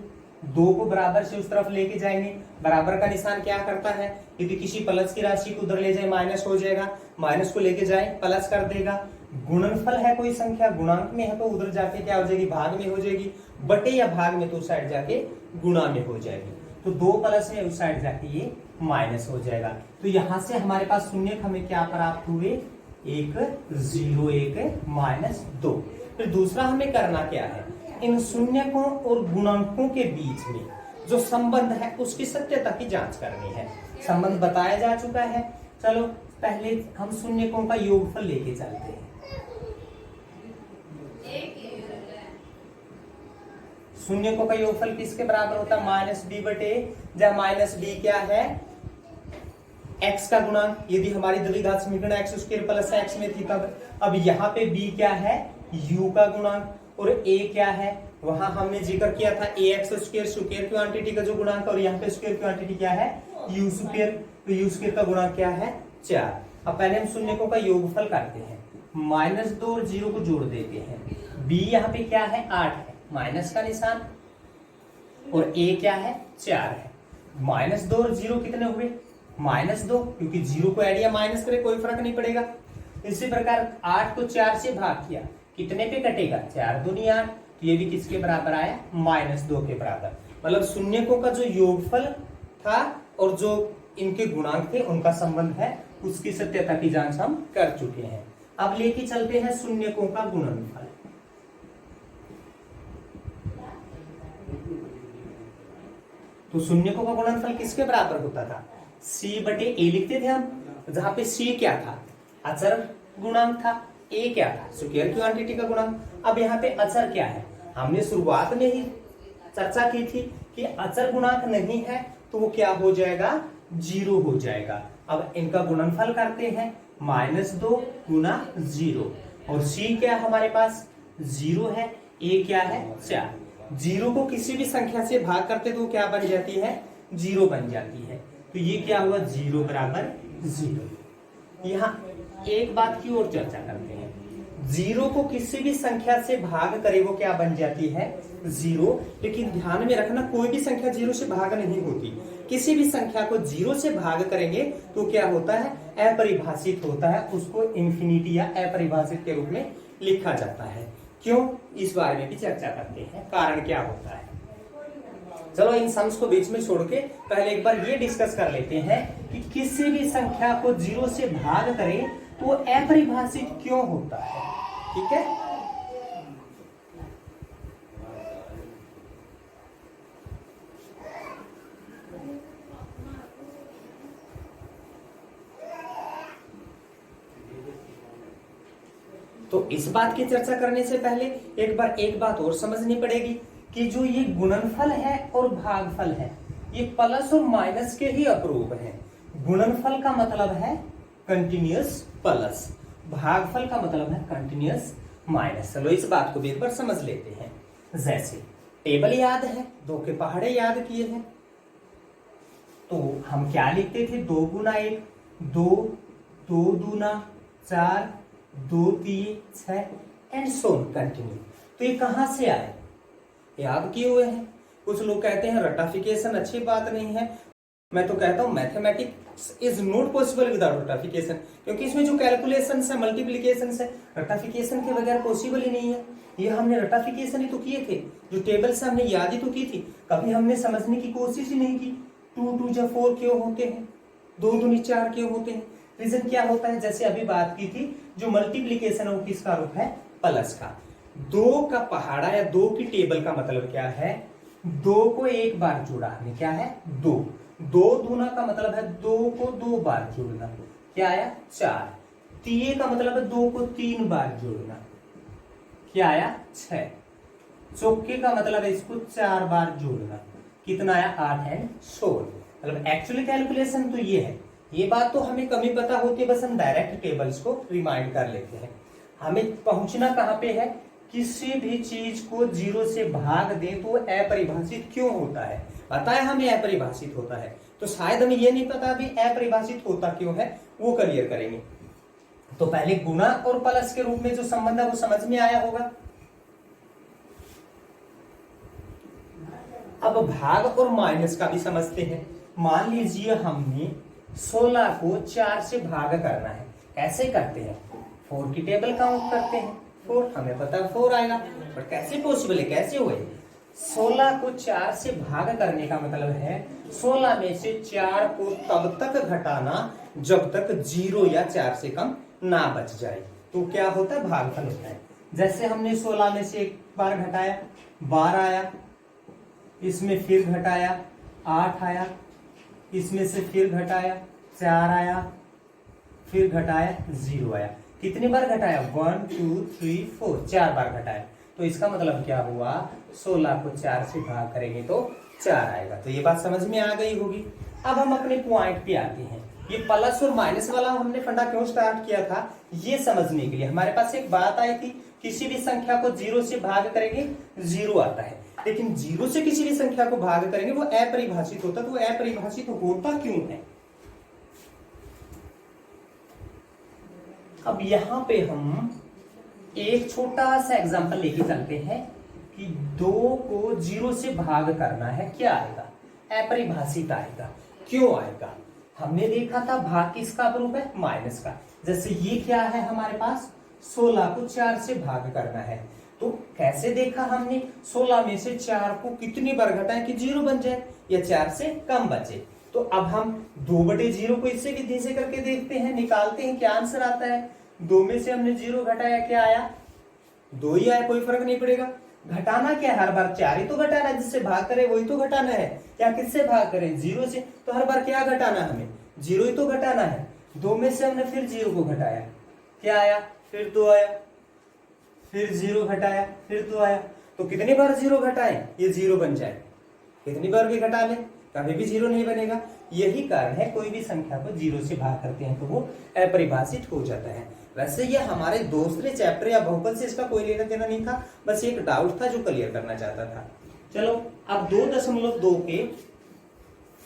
S1: 2 को बराबर से उस तरफ लेके जाएंगे, बराबर का निशान क्या करता है, यदि किसी प्लस की राशि को उधर ले जाए माइनस हो जाएगा, माइनस को लेके जाए प्लस कर देगा। गुणनफल है कोई संख्या, गुणांक में है तो उधर जाके क्या हो जाएगी, भाग में हो जाएगी, बटे या भाग में तो उस साइड जाके गुणा में हो जाएगी। तो 2 प्लस में उस साइड जाके ये माइनस हो जाएगा। तो यहां से हमारे पास शून्य हमें क्या प्राप्त हुए, एक 0 एक -2। फिर दूसरा हमें करना क्या है, इन शून्यकों और गुणांकों के बीच में जो संबंध है उसकी सत्यता की जांच करनी है। संबंध बताया जा चुका है। चलो पहले हम शून्यकों का योगफल लेके चलते हैं। शून्यकों का योगफल किसके बराबर होता है, -b बटे, जहाँ -b क्या है, x का गुणांक। यदि हमारी द्विघात समीकरण x² प्लस x में थी तब। अब यहाँ पे b क्या है, u का गुणांक, और a क्या है, वहां हमने जिक्र किया था ax² स्क्वायर क्वांटिटी का जो गुणांक, और यहाँ पे स्क्वायर क्वांटिटी क्या है, u स्क्वायर। तो u स्क्वायर का गुणांक क्या है, 4। अब पहले हम शून्यकों का योगफल करते हैं। -2 और 0 को जोड़ देते हैं। b यहाँ पे क्या है, 8 है, माइनस का निशान, और a क्या है, 4 है। -2 और 0 कितने हुए, -2, क्योंकि 0 को ऐड या माइनस करे कोई फर्क नहीं पड़ेगा। इसी प्रकार 8 को 4 से भाग किया, कितने पे कटेगा, 4 दूनी 8। तो ये भी किसके बराबर आया, -2 के बराबर। मतलब शून्यकों का जो योगफल था और जो इनके गुणांक थे उनका संबंध है, उसकी सत्यता की जांच हम कर चुके हैं। अब लेके चलते हैं शून्यकों का गुणनफल। तो शून्यकों का गुणनफल किसके बराबर होता था, c बटे a लिखते थे हम, जहां पे c क्या था, अचर गुणांक था, a क्या था, स्क्वायर क्वांटिटी का गुणांक। अब यहाँ पे अचर क्या है, हमने शुरुआत में ही चर्चा की थी कि अचर गुणांक नहीं है तो वो क्या हो जाएगा, 0 हो जाएगा। अब इनका गुणनफल करते हैं, -2 गुना 0, और c क्या है हमारे पास, 0 है, a क्या है, 4। 0 को किसी भी संख्या से भाग करते तो क्या बन जाती है, 0 बन जाती है। तो ये क्या हुआ, 0 बराबर 0। यहाँ एक बात की और चर्चा करते हैं, 0 को किसी भी संख्या से भाग करे वो क्या बन जाती है, 0। लेकिन ध्यान में रखना, कोई भी संख्या 0 से भाग नहीं होती। किसी भी संख्या को 0 से भाग करेंगे तो क्या होता है, अपरिभाषित होता है, उसको इन्फिनिटी या अपरिभाषित के रूप में लिखा जाता है। क्यों, इस बारे में भी चर्चा करते हैं, कारण क्या होता है। चलो इन सम्स को बीच में छोड़ के पहले एक बार ये डिस्कस कर लेते हैं कि किसी भी संख्या को 0 से भाग करें तो अपरिभाषित क्यों होता है। ठीक है, तो इस बात की चर्चा करने से पहले एक बात और समझनी पड़ेगी कि जो ये गुणनफल है और भागफल है, ये प्लस और माइनस के ही अप्रूव है। गुणनफल का मतलब है कंटिन्यूअस प्लस, भागफल का मतलब है कंटिन्यूअस माइनस। चलो इस बात को भी एक बार समझ लेते हैं। जैसे टेबल याद है, 2 के पहाड़े याद किए हैं, तो हम क्या लिखते थे, 2 गुना 1, 2, 2 दूना 4, 2 3 6 एंड सो कंटिन्यू। तो ये कहां से आए, याद किए हुए हैं। कुछ लोग कहते हैं रटाफिकेशन अच्छी बात नहीं है, मैं तो कहता हूं mathematics is not possible without ratification, क्योंकि इसमें जो कैलकुलेशन है, मल्टीप्लीकेशन है, रटाफिकेशन के बगैर पॉसिबल ही नहीं है। ये हमने रटाफिकेशन ही तो किए थे, जो टेबल से हमने याद ही तो की थी, कभी हमने समझने की कोशिश ही नहीं की 2 2 जा 4 क्यों होते हैं, 2 दूनी 4 क्यों होते हैं। रीजन क्या होता है, जैसे अभी बात की थी, जो मल्टीप्लीकेशन है वो किसका रूप है, प्लस का। 2 का पहाड़ा या 2 की टेबल का मतलब क्या है, 2 को एक बार जोड़ा हमने, क्या है 2। 2 दूना का मतलब है 2 को 2 बार जोड़ना, क्या आया 4। तीये का मतलब है 2 को 3 बार जोड़ना, क्या आया 6। चौके का मतलब है इसको 4 बार जोड़ना, कितना आया 8 एंड 16। मतलब एक्चुअली कैलकुलेशन तो ये है। ये बात तो हमें कमी पता होती है, बस हम डायरेक्ट टेबल्स को रिमाइंड कर लेते हैं। हमें पहुंचना कहां पे है, किसी भी चीज को 0 से भाग दें तो अपरिभाषित क्यों होता है, पता है हमें अपरिभाषित होता है, तो शायद हमें ये नहीं पता अभी अपरिभाषित होता क्यों है, वो क्लियर करेंगे। तो पहले गुणा और प्लस के रूप में जो संबंध है वो समझ में आया होगा। अब भाग और माइनस का भी समझते हैं। मान लीजिए हमने 16 को 4 से भाग करना है, कैसे करते हैं, 4 की टेबल काउंट करते हैं, 4 हमें पता है 4 आएगा, पर कैसे पॉसिबल है, कैसे हुए, 16 को 4 से भाग करने का मतलब है 16 में से 4 को तब तक घटाना जब तक 0 या 4 से कम ना बच जाए। तो क्या होता है, भागफल होता है। जैसे हमने 16 में से एक बार घटाया 12 आया, इसमें फिर घटाया 8 आया, इसमें से फिर घटाया 4 आया, फिर घटाया 0 आया। कितनी बार घटाया, 1 2 3 4, 4 बार घटाया। तो इसका मतलब क्या हुआ, 16 को 4 से भाग करेंगे तो 4 आएगा। तो ये बात समझ में आ गई होगी। अब हम अपने पॉइंट पे आते हैं। ये प्लस और माइनस वाला हमने फंडा क्यों स्टार्ट किया था, ये समझने के लिए। हमारे पास एक बात आई थी, किसी भी संख्या को 0 से भाग करेंगे 0 आता है, लेकिन 0 से किसी भी संख्या को भाग करेंगे वो अपरिभाषित होता। तो वो अपरिभाषित होता क्यों है। अब यहां पे हम एक छोटा सा एग्जांपल लेके चलते हैं कि 2 को 0 से भाग करना है, क्या आएगा, अपरिभाषित आएगा। क्यों आएगा, हमने देखा था भाग किसका अपरूप है, माइनस का। जैसे ये क्या है हमारे पास, 16 को 4 से भाग करना है। तो कैसे देखा हमने, 16 में से 4 को कितनी बार घटाएं कि 0 बन जाए या 4 से कम बचे। तो अब हम 2/0 को इससे विधि से करके देखते हैं, निकालते हैं क्या आंसर आता है। 2 में से हमने 0 घटाया, क्या आया, 2 ही आया, कोई फर्क नहीं पड़ेगा। घटाना क्या है, हर बार 4 ही तो घटाना है, जिससे भाग करे वही तो घटाना है। क्या किससे भाग करें, 0 से। तो हर बार क्या घटाना, हमें 0 ही तो घटाना है। 2 में से हमने फिर 0 को घटाया, क्या आया, फिर 2 आया, फिर 0 घटाया, फिर 2 आया। तो कितनी बार 0 घटाएं ये 0 बन जाए, कितनी बार भी घटा लें कभी भी 0 नहीं बनेगा। यही कारण है कोई भी संख्या को 0 से भाग करते हैं तो वो अपरिभाषित हो जाता है। वैसे ये हमारे दूसरे चैप्टर या बहुपद से इसका कोई लेना देना नहीं था, बस एक डाउट था जो क्लियर करना चाहता था। चलो अब 2.2 के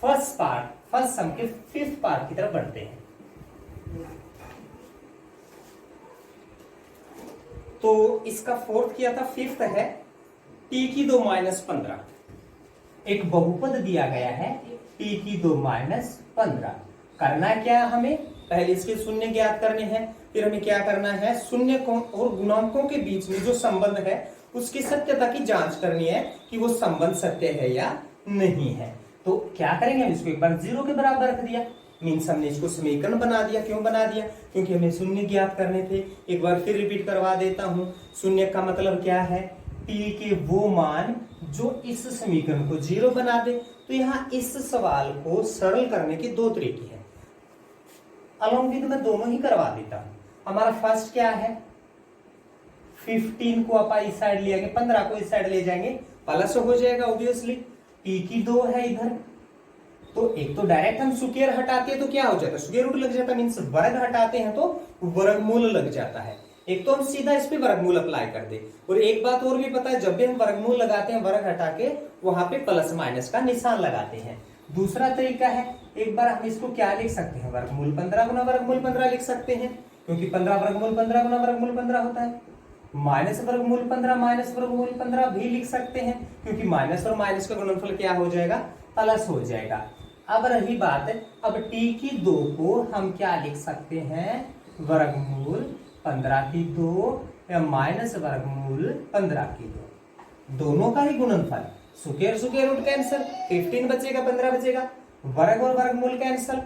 S1: फर्स्ट सम के 5th पार्ट की तरफ बढ़ते हैं। तो इसका 4th किया था, 5th है t⁻15। एक बहुपद दिया गया है t⁻15। करना क्या हमें, पहले इसके शून्य ज्ञात करने हैं, फिर हमें क्या करना है, शून्य और गुणांकों के बीच में जो संबंध है उसकी सत्यता की जांच करनी है कि वो संबंध सत्य है या नहीं है। तो क्या करेंगे, हम इसको एक बार 0 के बराबर रख दिया, मीन्स हमने इसको समीकरण बना दिया। क्यों बना दिया, क्योंकि हमें शून्य ज्ञात करने थे। एक बार फिर रिपीट करवा देता हूं, शून्य का मतलब क्या है, t के वो मान जो इस समीकरण को 0 बना दे। तो यहाँ इस सवाल को सरल करने के 2 तरीके हैं, अलॉन्ग विद मैं दोनों ही करवा देता हूं। हमारा फर्स्ट क्या है, 15 को आप इस साइड ले जाएंगे, 15 को इस साइड ले जाएंगे, प्लस हो जाएगा ऑब्वियसली। t की 2 है इधर, तो एक तो डायरेक्ट हम स्क्वायर हटाते हैं तो क्या हो जाता है, स्क्वायर रूट लग जाता है, मीन्स वर्ग हटाते हैं तो वर्गमूल लग जाता है। एक तो हम सीधा इस पे वर्गमूल अप्लाई कर दे, और एक बात और भी पता है, जब भी हम वर्गमूल लगाते हैं वर्ग हटा के वहां पे प्लस माइनस का निशान लगाते हैं। दूसरा तरीका है, एक बार हम इसको क्या लिख सकते हैं, वर्गमूल 15 गुना वर्गमूल 15 लिख सकते हैं, क्योंकि 15 वर्गमूल 15 गुना वर्गमूल 15 होता है। माइनस वर्गमूल 15 माइनस वर्गमूल 15 भी लिख सकते हैं, क्योंकि माइनस और माइनस का गुणनफल क्या हो जाएगा, प्लस हो जाएगा। अब रही बात, अब t की 2 को हम क्या लिख सकते हैं, वर्गमूल 15 की 2 या माइनस वर्गमूल 15 की 2, दोनों का ही गुणनफल। स्क्वायर रूट कैंसिल, 15 बचेगा 15 बचेगा, वर्ग और वर्गमूल कैंसिल,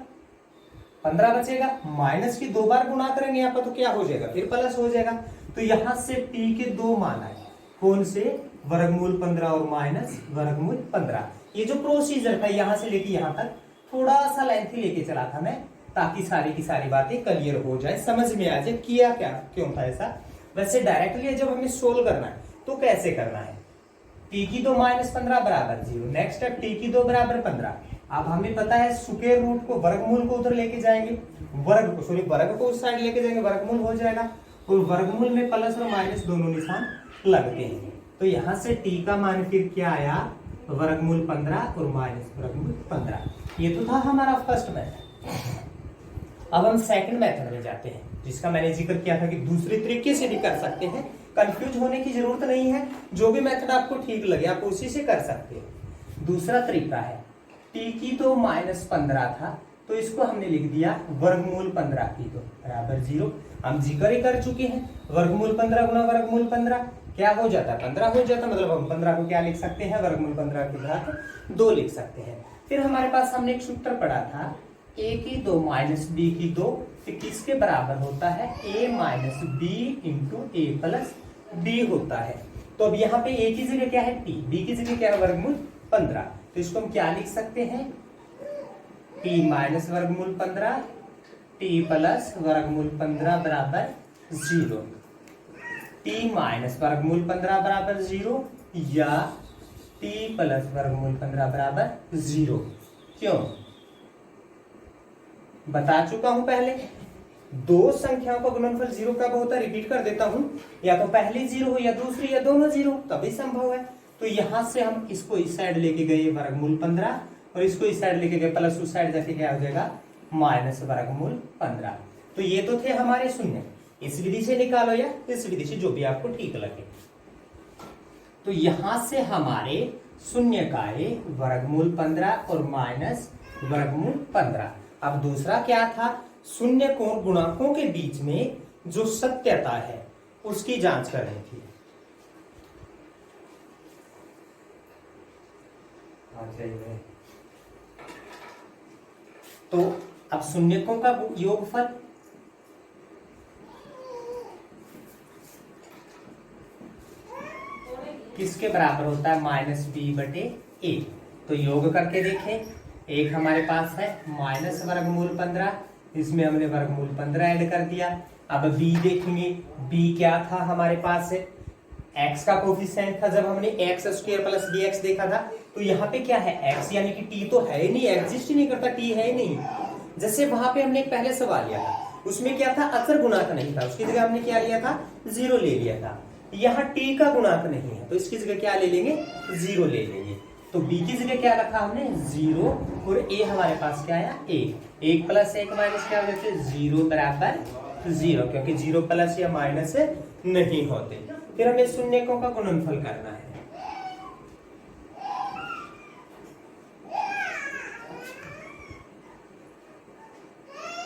S1: 15 बचेगा, माइनस की 2 बार गुणा करेंगे यहाँ पर तो क्या हो जाएगा, फिर प्लस हो जाएगा। तो यहां से t के 2 मान आए, कौन से, वर्गमूल 15 और माइनस वर्गमूल 15। ये जो प्रोसीजर था यहां से लेके यहां तक थोड़ा सा लेंथी लेके चला था मैं, ताकि सारी की सारी बातें क्लियर हो जाए, समझ में आ जाए किया क्या क्यों था ऐसा। वैसे डायरेक्टली जब हमें सोल्व करना है तो कैसे करना है, t की 2 माइनस 15 बराबर 0, नेक्स्ट है t की 2 बराबर 15। अब हमें पता है स्क्वायर रूट को, वर्गमूल को उधर लेके जाएंगे, वर्ग को उस साइड लेके जाएंगे, वर्गमूल हो जाएगा, और वर्गमूल में प्लस और माइनस दोनों निशान लगते हैं। तो यहां से t का मान फिर क्या आया, वर्गमूल 15 और माइनस वर्गमूल 15। ये तो था हमारा फर्स्ट मेथड। अब हम सेकंड मेथड में जाते हैं, जिसका मैंने जिक्र किया था कि दूसरे तरीके से भी कर सकते हैं, कंफ्यूज होने की जरूरत नहीं है, जो भी मेथड आपको ठीक लगे आप उसी से कर सकते हैं। दूसरा तरीका है, t की तो माइनस 15 था, तो इसको हमने लिख दिया वर्गमूल 15 की 2 बराबर 0। हम जिक्र ही कर चुके हैं, वर्गमूल 15 गुना वर्गमूल 15 क्या हो जाता है 15 हो जाता है, मतलब हम 15 को क्या लिख सकते हैं, वर्गमूल 15 की घात 2 लिख सकते हैं। फिर हमारे पास हमने एक सूत्र पढ़ा था a की 2 माइनस b की 2, तो किसके बराबर होता है, a minus b into a plus b होता है। तो अब यहाँ पे a की जगह क्या है t, b की जगह क्या है वर्गमूल 15, तो इसको हम क्या लिख सकते हैं, t माइनस वर्गमूल 15 t प्लस वर्गमूल 15 बराबर 0, t माइनस वर्गमूल 15 बराबर 0 या t प्लस वर्गमूल 15 बराबर 0। क्यों, बता चुका हूं पहले, दो संख्याओं का गुणनफल 0 कब होता है, रिपीट कर देता हूं, या तो पहली 0 हो या दूसरी या दोनों 0, तभी संभव है। तो यहां से हम इसको इस साइड लेके गए वर्गमूल 15 और इसको इस साइड लेके गए प्लस उस साइड जाके क्या हो जाएगा माइनस वर्गमूल 15। तो ये तो थे हमारे शून्य, इस विधि से निकालो या इस विधि से, जो भी आपको ठीक लगे। तो यहां से हमारे शून्य का आए वर्गमूल 15 और माइनस वर्गमूल 15। अब दूसरा क्या था, शून्य कोण गुणांकों के बीच में जो सत्यता है उसकी जांच करनी थी। तो अब शून्यकों का योगफल किसके बराबर होता है, माइनस बी बटे ए। तो योग करके देखें, एक हमारे पास है माइनस वर्गमूल 15, इसमें हमने वर्गमूल 15 ऐड कर दिया। अब b देखेंगे, b क्या था हमारे पास है, x का कोफिशिएंट था, जब हमने x स्क्वायर प्लस dx देखा था। तो यहाँ पे क्या है x, यानी कि t तो है ही नहीं, एग्जिस्ट ही नहीं करता, t है ही नहीं। जैसे वहां पे हमने एक पहले सवाल लिया था, उसमें क्या था अचर गुणांक नहीं था, उसकी जगह हमने क्या लिया था 0 ले लिया था। यहाँ t का गुणांक नहीं है, तो इसकी जगह क्या ले लेंगे 0 ले लेंगे। तो b की जगह क्या रखा हमने 0 और a हमारे पास क्या आया 1, 1 प्लस 1 माइनस क्या होते 0 बराबर 0, क्योंकि 0 प्लस या माइनस नहीं होते। फिर हमें शून्यकों का गुणनफल करना है।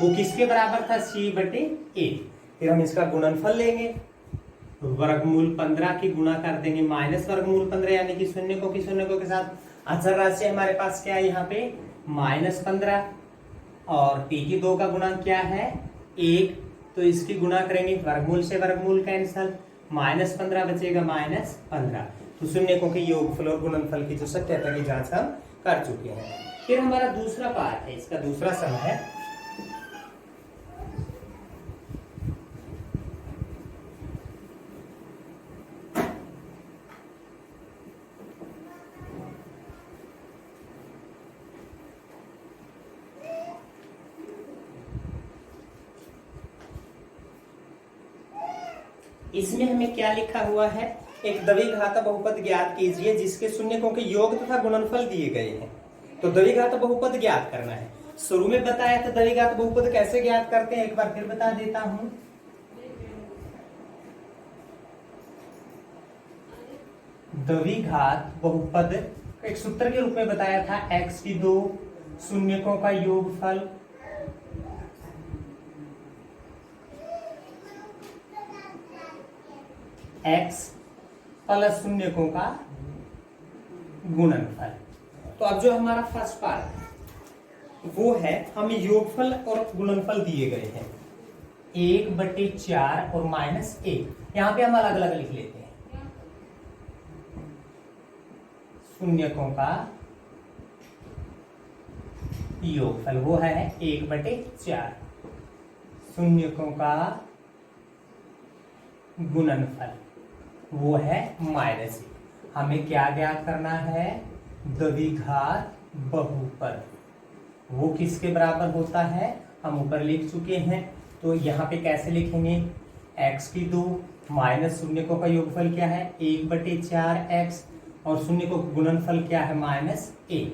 S1: वो किसके बराबर था c बटे a। फिर हम इसका गुणनफल लेंगे, वर्गमूल 15 की गुणा कर देंगे माइनस वर्गमूल 15, यानी कि शून्यकों की शून्यकों के साथ अचर राशि हमारे पास क्या है यहाँ पे माइनस 15, और t की 2 का गुणांक क्या है 1, तो इसकी गुणा करेंगे वर्गमूल से वर्गमूल कैंसल, माइनस 15 बचेगा माइनस 15। तो शून्यकों के योगफल और गुणनफल की जो सत्यता की जांच हम कर चुके हैं। फिर हमारा दूसरा पार्ट है, इसका दूसरा सम है इसमें हमें क्या लिखा हुआ है, एक द्विघात बहुपद ज्ञात कीजिए जिसके शून्यकों के योग तथा गुणनफल दिए गए हैं। तो द्विघात बहुपद ज्ञात करना है। शुरू में बताया था द्विघात बहुपद कैसे ज्ञात करते हैं, एक बार फिर बता देता हूं। द्विघात बहुपद एक सूत्र के रूप में बताया था, x की 2 शून्यकों का योगफल x प्लस शून्यकों का गुणनफल। तो अब जो हमारा फर्स्ट पार्ट वो है, हमें योगफल और गुणनफल दिए गए हैं 1/4 और -1। यहां पे हम अलग अलग लिख लेते हैं, शून्यकों का योगफल वो है 1/4, शून्यकों का गुणनफल वो है -1। हमें क्या ज्ञात करना है, द्विघात बहुपद वो किसके बराबर होता है, हम ऊपर लिख चुके हैं। तो यहाँ पे कैसे लिखेंगे, x की 2 माइनस शून्यकों का योगफल क्या है 1/4x और शून्य को गुणनफल क्या है -1।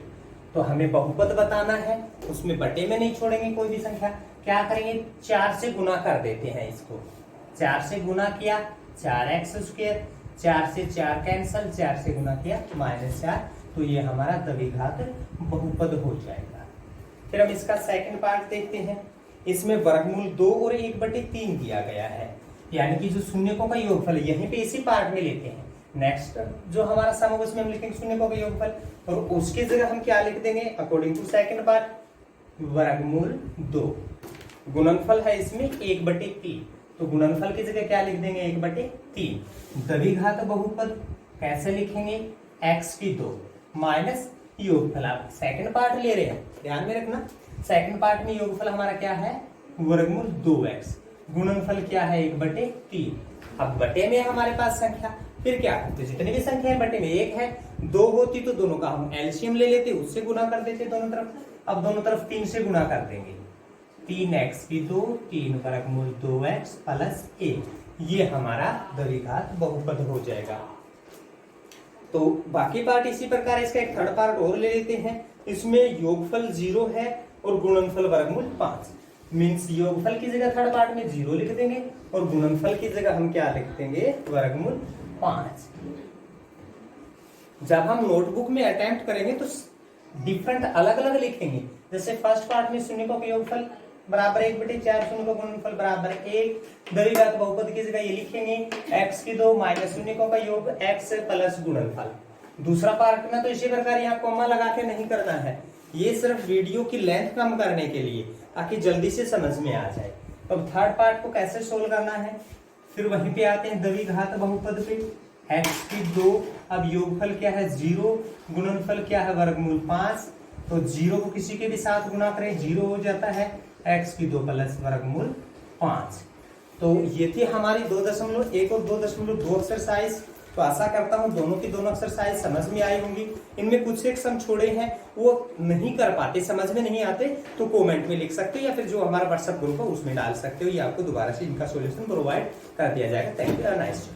S1: तो हमें बहुपद बताना है, उसमें बटे में नहीं छोड़ेंगे कोई भी संख्या। क्या करेंगे 4 से गुना कर देते हैं इसको, 4 से गुना किया 4x², 4 से 4 कैंसल, 4 से गुना किया -4। तो ये हमारा द्विघात बहुपद हो जाएगा। फिर हम इसका सेकंड पार्ट देखते हैं। इसमें वर्गमूल 2 और 1/3 दिया गया है। यानी कि जो शून्यकों का योगफल यहीं पे इसी पार्ट में लेते हैं। नेक्स्ट जो हमारा सम होगा उसमें हम लिखेंगे शून्यकों का योगफल, और उसकी जगह हम क्या लिख देंगे अकॉर्डिंग टू सेकंड पार्ट, वर्गमूल 2। गुणनफल है इसमें 1/3, तो गुणनफल की जगह क्या लिख देंगे 1/3। द्विघात बहुपद कैसे लिखेंगे, x⁴ माइनस योगफल। आप सेकंड पार्ट ले रहे हैं, ध्यान में रखना, सेकंड पार्ट में योगफल हमारा क्या है वर्गमूल 2x, गुणनफल क्या है 1/3। अब बटे में हमारे पास संख्या, फिर क्या करते जितनी भी संख्या है बटे में 1 है, 2 होती तो दोनों का हम एलसीएम ले लेते, उससे गुना कर देते दोनों तरफ। अब दोनों तरफ 3 से गुना कर देंगे, 3x⁴ 3 वर्गमूल 2x प्लस 1, ये हमारा द्विघात बहुपद हो जाएगा। तो बाकी पार्ट इसी प्रकार, इसका एक थर्ड पार्ट और ले लेते हैं। इसमें योगफल 0 है और गुणनफल वर्गमूल 5, मीन्स योगफल की जगह थर्ड पार्ट में 0 लिख देंगे और गुणनफल की जगह हम क्या लिख देंगे वर्गमूल 5। जब हम नोटबुक में अटेम्प्ट करेंगे तो डिफरेंट अलग अलग लिखेंगे। जैसे फर्स्ट पार्ट में शून्यकों का योगफल बराबर 1/4, शून्यकों का गुणनफल बराबर 1, द्विघात बहुपद की जगह ये लिखेंगे x⁴ माइनस शून्यकों का योग x प्लस गुणनफल। दूसरा पार्ट में तो इसी प्रकार यहाँ कॉमा लगा के नहीं करना है, ये सिर्फ वीडियो की लेंथ कम करने के लिए, ताकि जल्दी से समझ में आ जाए। अब थर्ड पार्ट को कैसे सोल्व करना है, फिर वहीं पे आते हैं द्विघात बहुपद पे, x⁴, अब योगफल क्या है 0, गुणनफल क्या है वर्गमूल 5, तो 0 को किसी के भी साथ गुना करें 0 हो जाता है, x⁴ प्लस वर्गमूल 5। तो ये थी हमारी 2.1 और 2.2 एक्सरसाइज। तो आशा करता हूँ दोनों की दोनों एक्सरसाइज समझ में आई होंगी। इनमें कुछ एक सम छोड़े हैं वो नहीं कर पाते, समझ में नहीं आते, तो कमेंट में लिख सकते हो या फिर जो हमारा व्हाट्सएप ग्रुप है उसमें डाल सकते हो, ये आपको दोबारा से इनका सॉल्यूशन प्रोवाइड कर दिया जाएगा। Thank you, nice.